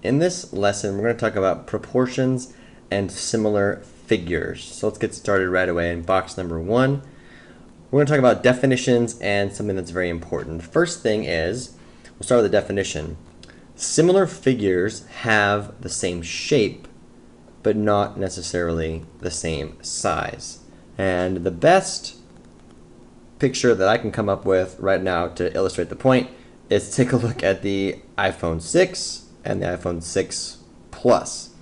In this lesson, we're going to talk about proportions and similar figures. So let's get started right away in box number 1. We're going to talk about definitions and something that's very important. The first thing is, we'll start with the definition. Similar figures have the same shape, but not necessarily the same size. And the best picture that I can come up with right now to illustrate the point is take a look at the iPhone 6 and the iPhone 6 Plus.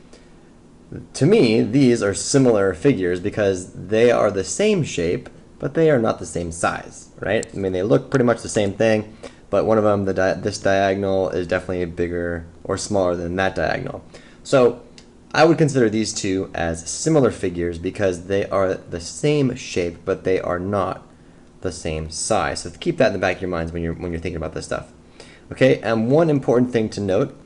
To me, these are similar figures because they are the same shape, but they are not the same size, right? I mean, they look pretty much the same thing, but one of them, this diagonal, is definitely bigger or smaller than that diagonal. So I would consider these two as similar figures because they are the same shape, but they are not the same size. So keep that in the back of your minds when you're thinking about this stuff. Okay, and one important thing to note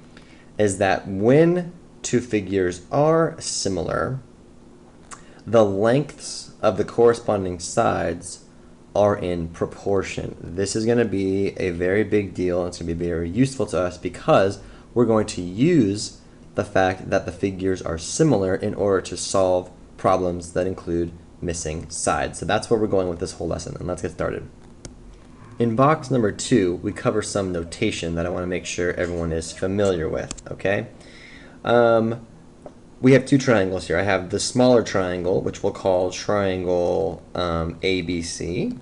is that when two figures are similar, the lengths of the corresponding sides are in proportion. This is going to be a very big deal. It's going to be very useful to us because we're going to use the fact that the figures are similar in order to solve problems that include missing sides. So that's where we're going with this whole lesson, and let's get started. In box number 2, we cover some notation that I want to make sure everyone is familiar with, okay? We have two triangles here. I have the smaller triangle, which we'll call triangle ABC,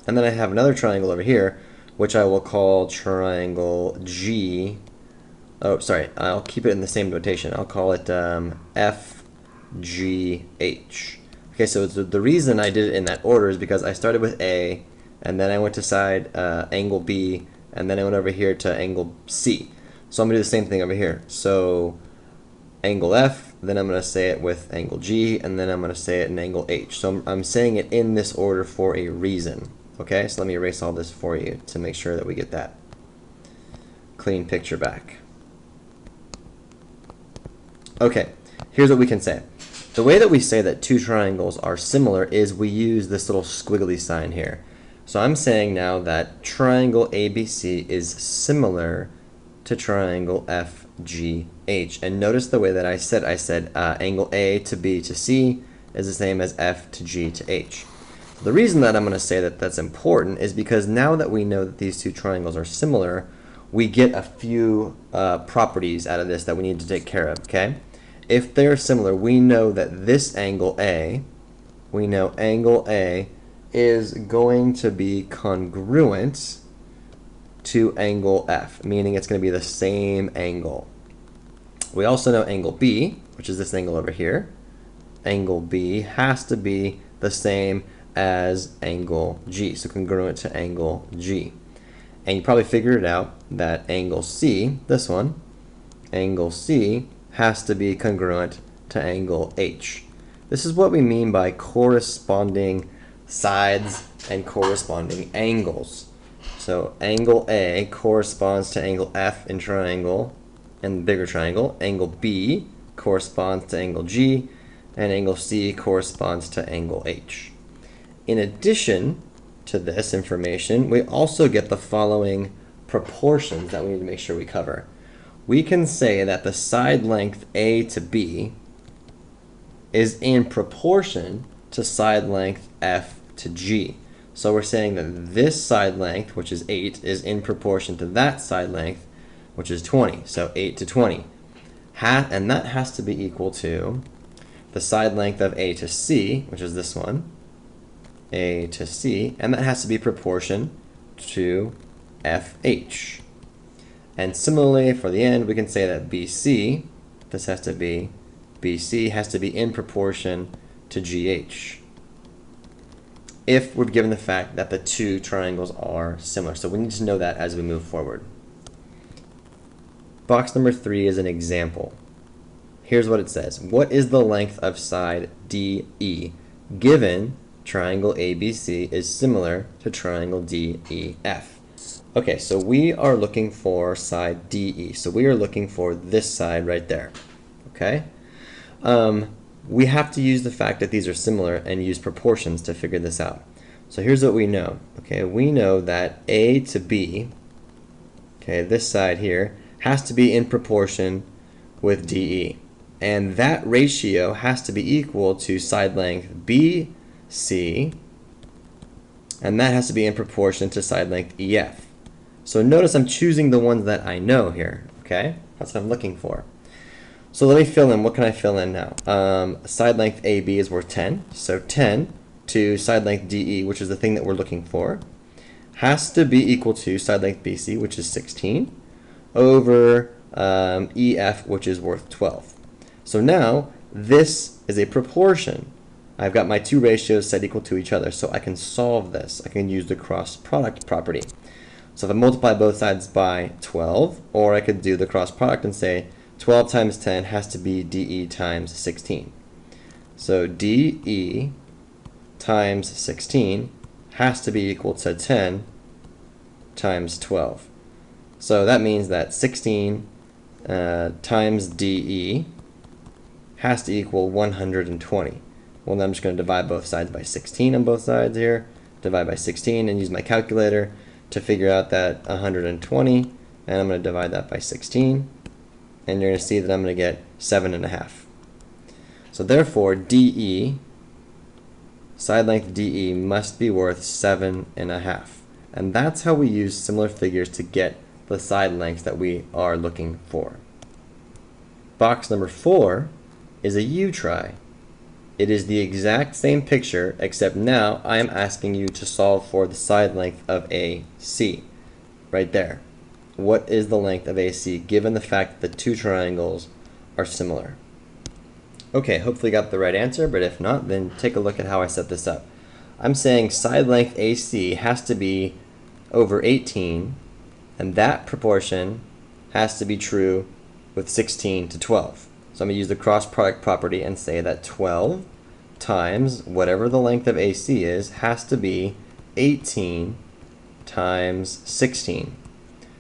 and then I have another triangle over here, which I will call triangle G. Oh, sorry, I'll keep it in the same notation. I'll call it FGH. Okay, so the reason I did it in that order is because I started with A, and then I went to side angle B, and then I went over here to angle C. So I'm going to do the same thing over here. So angle F, then I'm going to say it with angle G, and then I'm going to say it in angle H. So I'm saying it in this order for a reason. Okay, so let me erase all this for you to make sure that we get that clean picture back. Okay, here's what we can say. The way that we say that two triangles are similar is we use this little squiggly sign here. So I'm saying now that triangle ABC is similar to triangle FGH. And notice the way that I said angle A to B to C is the same as F to G to H. The reason that I'm going to say that that's important is because now that we know that these two triangles are similar, we get a few properties out of this that we need to take care of, okay? If they're similar, we know that this angle A, is going to be congruent to angle F, meaning it's going to be the same angle. We also know angle B, which is this angle over here. Angle B has to be the same as angle G, so congruent to angle G. And you probably figured it out that angle C, this one, angle C has to be congruent to angle H. This is what we mean by corresponding sides and corresponding angles. So angle A corresponds to angle F in triangle and the bigger triangle. Angle B corresponds to angle G, and angle C corresponds to angle H. In addition to this information, we also get the following proportions that we need to make sure we cover. We can say that the side length A to B is in proportion to side length F to G. So we're saying that this side length, which is 8, is in proportion to that side length, which is 20. So 8 to 20. And that has to be equal to the side length of A to C, which is this one, A to C, and that has to be proportion to FH. And similarly, for the end, we can say that BC, BC has to be in proportion to GH, if we're given the fact that the two triangles are similar. So we need to know that as we move forward. Box number 3 is an example. Here's what it says. What is the length of side DE given triangle ABC is similar to triangle DEF? Okay, so we are looking for side DE. So we are looking for this side right there. Okay? We have to use the fact that these are similar and use proportions to figure this out. So here's what we know. Okay, we know that A to B, okay, this side here, has to be in proportion with DE. And that ratio has to be equal to side length BC, and that has to be in proportion to side length EF. So notice I'm choosing the ones that I know here, okay? That's what I'm looking for. So let me fill in. What can I fill in now? Side length AB is worth 10, so 10 to side length DE, which is the thing that we're looking for, has to be equal to side length BC, which is 16, over EF, which is worth 12. So now this is a proportion. I've got my two ratios set equal to each other, so I can solve this. I can use the cross product property. So if I multiply both sides by 12, or I could do the cross product and say 12 times 10 has to be DE times 16. So DE times 16 has to be equal to 10 times 12. So that means that 16 times DE has to equal 120. Well, then I'm just going to divide both sides by 16 on both sides here, divide by 16, and use my calculator to figure out that 120, and I'm going to divide that by 16, and you're going to see that I'm going to get 7.5. So therefore, DE, side length DE, must be worth 7.5. And that's how we use similar figures to get the side lengths that we are looking for. Box number 4 is a U-try. It is the exact same picture, except now I am asking you to solve for the side length of AC. Right there. What is the length of AC given the fact that the two triangles are similar? Okay, hopefully you got the right answer, but if not, then take a look at how I set this up. I'm saying side length AC has to be over 18, and that proportion has to be true with 16 to 12. So I'm going to use the cross product property and say that 12 times whatever the length of AC is has to be 18 times 16.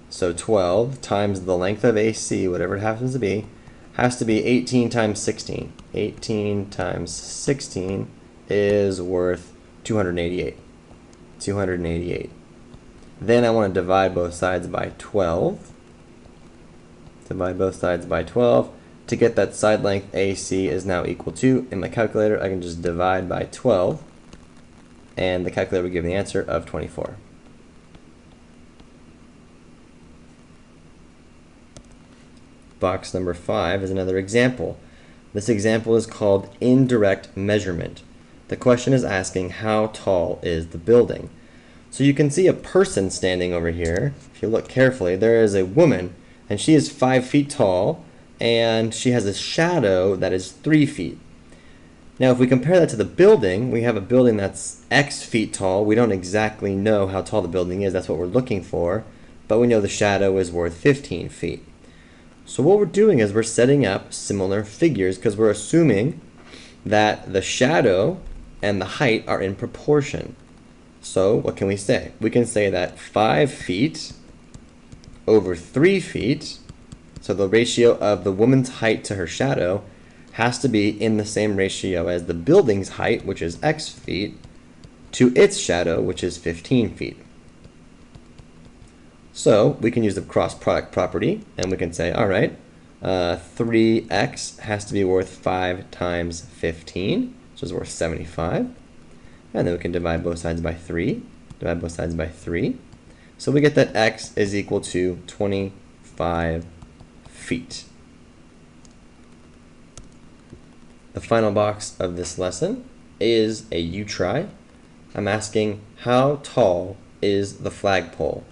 So 12 times the length of AC, whatever it happens to be, has to be 18 times 16. 18 times 16 is worth 288. 288. Then I want to divide both sides by 12. Divide both sides by 12. To get that side length AC is now equal to, in my calculator, I can just divide by 12, and the calculator will give me the answer of 24. Box number 5 is another example. This example is called indirect measurement. The question is asking how tall is the building. So you can see a person standing over here. If you look carefully, there is a woman, and she is 5 feet tall, and she has a shadow that is 3 feet. Now if we compare that to the building, we have a building that's X feet tall. We don't exactly know how tall the building is, that's what we're looking for, but we know the shadow is worth 15 feet. So what we're doing is we're setting up similar figures because we're assuming that the shadow and the height are in proportion. So what can we say? We can say that 5 feet over 3 feet, so the ratio of the woman's height to her shadow has to be in the same ratio as the building's height, which is X feet, to its shadow, which is 15 feet. So we can use the cross product property, and we can say, all right, 3x has to be worth 5 times 15, which is worth 75. And then we can divide both sides by 3. Divide both sides by 3. So we get that x is equal to 25 feet. The final box of this lesson is a U-try. I'm asking how tall is the flagpole?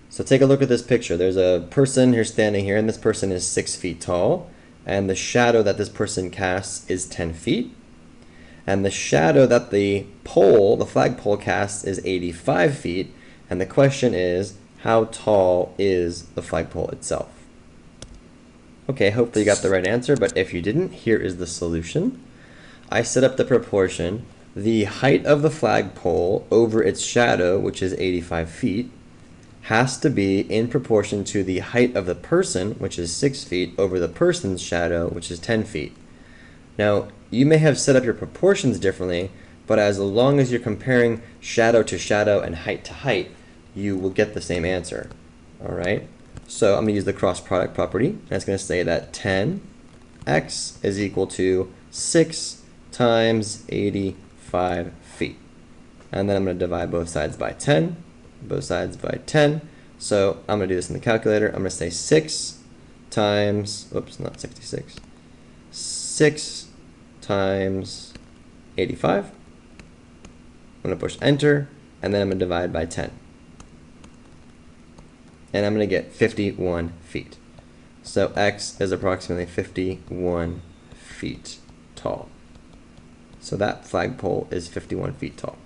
So take a look at this picture. There's a person here standing here, and this person is 6 feet tall, and the shadow that this person casts is 10 feet. And the shadow that the pole, the flagpole, casts is 85 feet. And the question is, how tall is the flagpole itself? Okay, hopefully you got the right answer, but if you didn't, here is the solution. I set up the proportion. The height of the flagpole over its shadow, which is 85 feet, has to be in proportion to the height of the person, which is 6 feet, over the person's shadow, which is 10 feet. Now, you may have set up your proportions differently, but as long as you're comparing shadow to shadow and height to height, you will get the same answer. All right? So I'm going to use the cross product property, and it's going to say that 10x is equal to 6 times 85 feet. And then I'm going to divide both sides by 10, both sides by 10. So I'm going to do this in the calculator. I'm going to say 6 times, oops, not 66, 6 times 85. I'm going to push enter, and then I'm going to divide by 10. And I'm going to get 51 feet. So x is approximately 51 feet tall. So that flagpole is 51 feet tall.